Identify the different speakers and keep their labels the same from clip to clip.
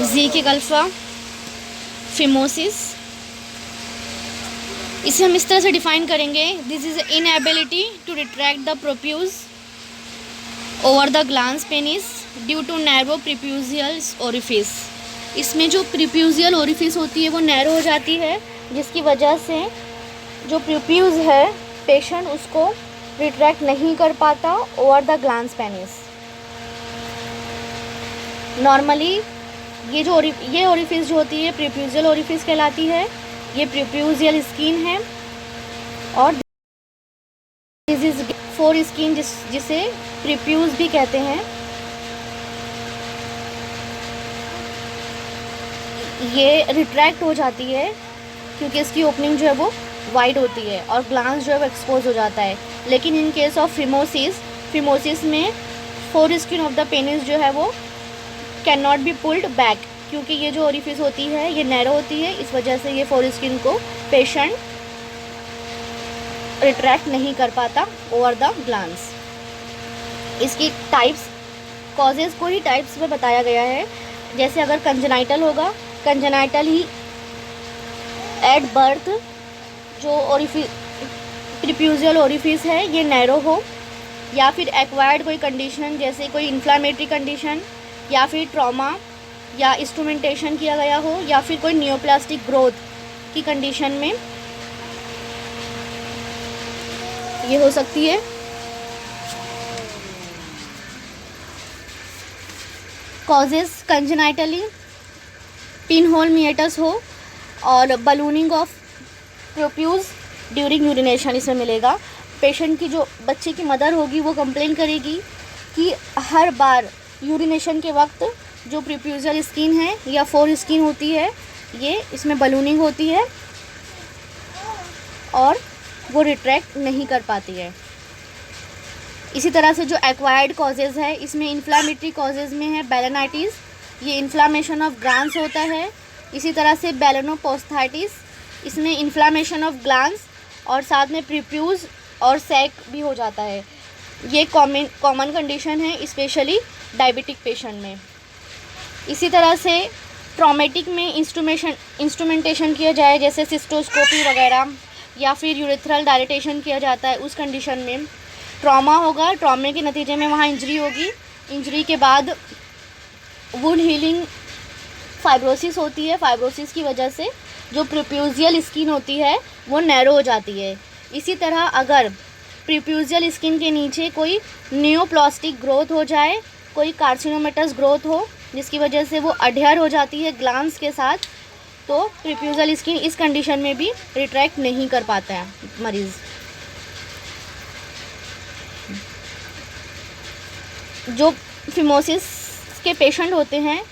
Speaker 1: ज़ीकिक alpha phimosis. इसे हम इस तरह से डिफाइन करेंगे, this is inability to retract the prepuce over the glans penis due to narrow preputial orifice. इसमें जो प्रीप्यूजियल ओरिफिस होती है वो नैरो हो जाती है, जिसकी वजह से जो प्रीप्यूज है पेशेंट उसको रिट्रैक्ट नहीं कर पाता over the glans penis. Normally ये ओरिफिस जो होती है प्रीप्यूजियल ओरिफिस कहलाती है। ये प्रीप्यूजियल स्किन है और दिस इज फोर स्किन जिसे प्रीप्यूज भी कहते हैं। ये रिट्रैक्ट हो जाती है क्योंकि इसकी ओपनिंग जो है वो वाइड होती है और ग्लांस जो है वो एक्सपोज हो जाता है। लेकिन इन केस ऑफ फिमोसिस में four skin of the penis जो है वो can not be pulled back, क्योंकि ये जो ओरिफिस होती है ये नैरो होती है। इस वजह से ये फोर स्किन को पेशेंट रिट्रैक्ट नहीं कर पाता ओवर द ग्लांस। इसकी टाइप्स, कॉजेज़ को ही टाइप्स में बताया गया है। जैसे अगर कंजेनाइटल होगा, कंजेनाइटल ही एट बर्थ जो प्रीप्यूजियल ओरिफिस है ये नैरो हो, या फिर एक्वायर्ड कोई कंडीशन जैसे कोई इन्फ्लामेटरी कंडीशन या फिर ट्रॉमा या इंस्ट्रूमेंटेशन किया गया हो, या फिर कोई नियोप्लास्टिक ग्रोथ की कंडीशन में ये हो सकती है। Causes congenitally pin hole meatus हो और बलूनिंग ऑफ प्रोप्यूज ड्यूरिंग यूरिनेशन इसमें मिलेगा। पेशेंट की जो बच्चे की मदर होगी वो कंप्लेन करेगी कि हर बार यूरिनेशन के वक्त जो प्रीप्यूजियल स्किन है या फोर स्किन होती है ये इसमें बलूनिंग होती है और वो रिट्रैक्ट नहीं कर पाती है। इसी तरह से जो एक्वायर्ड कॉजेज़ है इसमें इन्फ्लामेटरी कॉजेज़ में है बेलेनाइटिस, ये इन्फ्लामेशन ऑफ ग्लांस होता है। इसी तरह से बेलेनोपोस्थाइटिस, इसमें इन्फ्लामेशन ऑफ ग्लांस और साथ में प्रीप्यूज और सैक भी हो जाता है। ये कॉमन कंडीशन है स्पेशली डायबिटिक पेशेंट में। इसी तरह से ट्रॉमेटिक में इंस्ट्रूमेंटेशन किया जाए जैसे सिस्टोस्कोपी वगैरह, या फिर यूरेथ्रल डायलेटेशन किया जाता है, उस कंडीशन में ट्रॉमा होगा। ट्रॉमे के नतीजे में वहाँ इंजरी होगी, इंजरी के बाद वुंड हीलिंग फाइब्रोसिस होती है। फाइब्रोसिस की वजह से जो प्रीप्यूजियल स्किन होती है वो नैरो हो जाती है। इसी तरह अगर प्रीप्यूजियल स्किन के नीचे कोई नियोप्लास्टिक ग्रोथ हो जाए, कोई कार्सिनोमेटस ग्रोथ हो जिसकी वजह से वो अडहेयर हो जाती है ग्लांस के साथ, तो प्रीप्यूजियल स्किन इस कंडीशन में भी रिट्रैक्ट नहीं कर पाता है मरीज़। जो फिमोसिस के पेशेंट होते हैं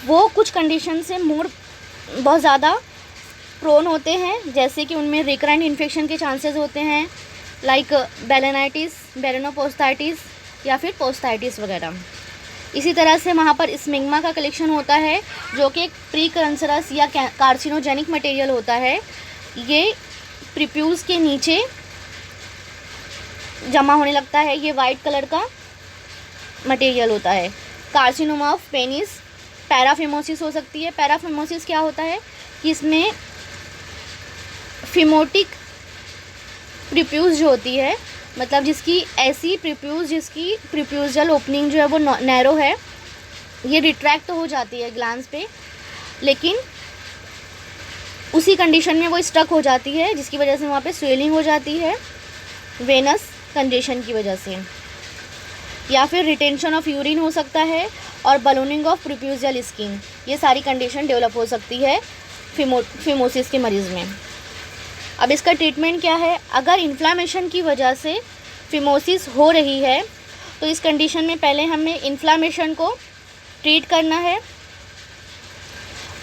Speaker 1: वो कुछ कंडीशन से मोर बहुत ज़्यादा प्रोन होते हैं, जैसे कि उनमें रिकरेंट इन्फेक्शन के चांसेस होते हैं, लाइक बेलेनाइटिस, बेलेनोपोस्थाइटिस या फिर पोस्थाइटिस वगैरह। इसी तरह से वहाँ पर स्मिग्मा का कलेक्शन होता है जो कि एक प्री कैंसरस या कार्सिनोजेनिक मटेरियल होता है। ये प्रीप्यूज के नीचे जमा होने लगता है, ये वाइट कलर का मटेरियल होता है। कार्सिनोमा ऑफ पेनिस, पैराफिमोसिस हो सकती है। पैराफिमोसिस क्या होता है कि इसमें फिमोटिक प्रीप्यूज जो होती है, मतलब जिसकी ऐसी प्रीप्यूज जिसकी प्रीप्यूजल ओपनिंग जो है वो नैरो है, ये रिट्रैक्ट हो जाती है ग्लांस पे, लेकिन उसी कंडीशन में वो स्टक हो जाती है जिसकी वजह से वहाँ पे स्वेलिंग हो जाती है वेनस कंजेशन की वजह से, या फिर रिटेंशन ऑफ यूरिन हो सकता है और बलूनिंग ऑफ प्रीप्यूजियल स्किन। ये सारी कंडीशन डेवलप हो सकती है फिमोसिस के मरीज़ में। अब इसका ट्रीटमेंट क्या है? अगर इन्फ्लामेशन की वजह से फिमोसिस हो रही है तो इस कंडीशन में पहले हमें इन्फ्लामेशन को ट्रीट करना है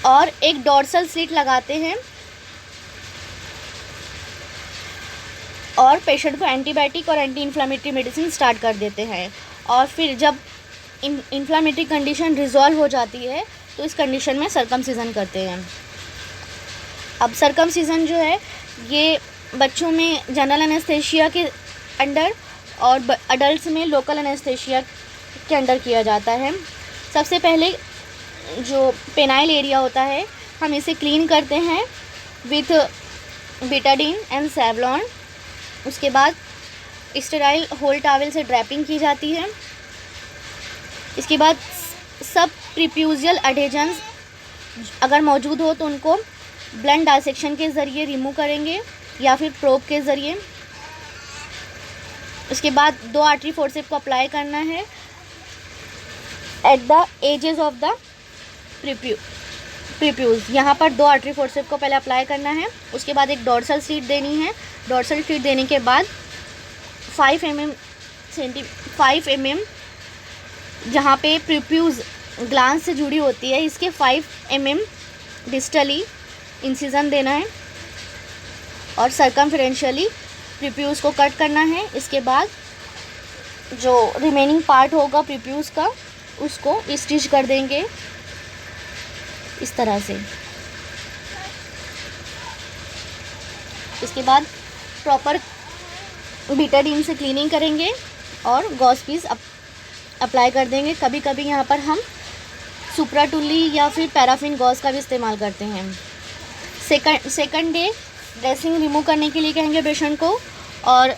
Speaker 1: और एक डॉर्सल स्लिट लगाते हैं और पेशेंट को एंटीबायोटिक और एंटी इन्फ्लामेटरी मेडिसिन स्टार्ट कर देते हैं। और फिर जब इन्फ्लामेटरी कंडीशन रिजॉल्व हो जाती है तो इस कंडीशन में सर्कमसिजन करते हैं। अब सर्कमसिजन जो है ये बच्चों में जनरल एनेस्थेशिया के अंडर और अडल्ट्स में लोकल एनेस्थेशिया के अंडर किया जाता है। सबसे पहले जो पेनाइल एरिया होता है हम इसे क्लीन करते हैं विथ बेटाडीन एंड सेवलॉन। उसके बाद स्टेराइल होल टॉवल से ड्रैपिंग की जाती है। इसके बाद सब प्रीप्यूजियल एडेजेंस अगर मौजूद हो तो उनको ब्लंट डाइसेक्शन के ज़रिए रिमूव करेंगे या फिर प्रोब के ज़रिए। उसके बाद 2 आर्टरी फोर्सेप को अप्लाई करना है at the edges of the prepuce. यहाँ पर 2 आर्टरी फोर्सेप को पहले अप्लाई करना है। उसके बाद एक डॉर्सल स्लिट देनी है। डॉर्सल स्लिट देने के बाद 5 mm जहाँ पे प्रीप्यूज ग्लांस से जुड़ी होती है इसके 5 mm डिस्टली इंसिजन देना है और सर्कमफेरेंशियली प्रीप्यूज को कट करना है। इसके बाद जो रिमेनिंग पार्ट होगा प्रीप्यूज का उसको स्टिच कर देंगे इस तरह से। इसके बाद प्रॉपर बीटाडीन से क्लीनिंग करेंगे और गॉस पीस अप्लाई कर देंगे। कभी कभी यहाँ पर हम सुप्राटुली या फिर पैराफिन गॉस का भी इस्तेमाल करते हैं। सेकंड डे ड्रेसिंग रिमूव करने के लिए कहेंगे पेशेंट को और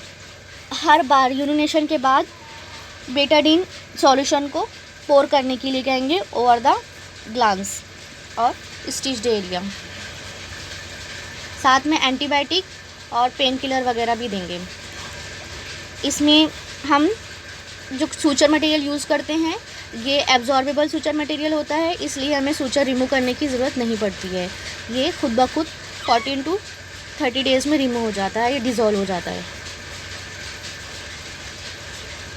Speaker 1: हर बार यूरिनेशन के बाद बेटाडीन सॉल्यूशन को पोर करने के लिए कहेंगे ओवर द ग्लांस और स्टिच्ड एरिया। साथ में एंटीबायोटिक और पेन किलर वगैरह भी देंगे। इसमें हम जो सूचर मटेरियल यूज़ करते हैं ये एब्जॉर्बेबल सूचर मटेरियल होता है, इसलिए हमें सूचर रिमूव करने की ज़रूरत नहीं पड़ती है। ये खुद ब खुद 14 to 30 डेज़ में रिमूव हो जाता है, ये डिज़ोल्व हो जाता है।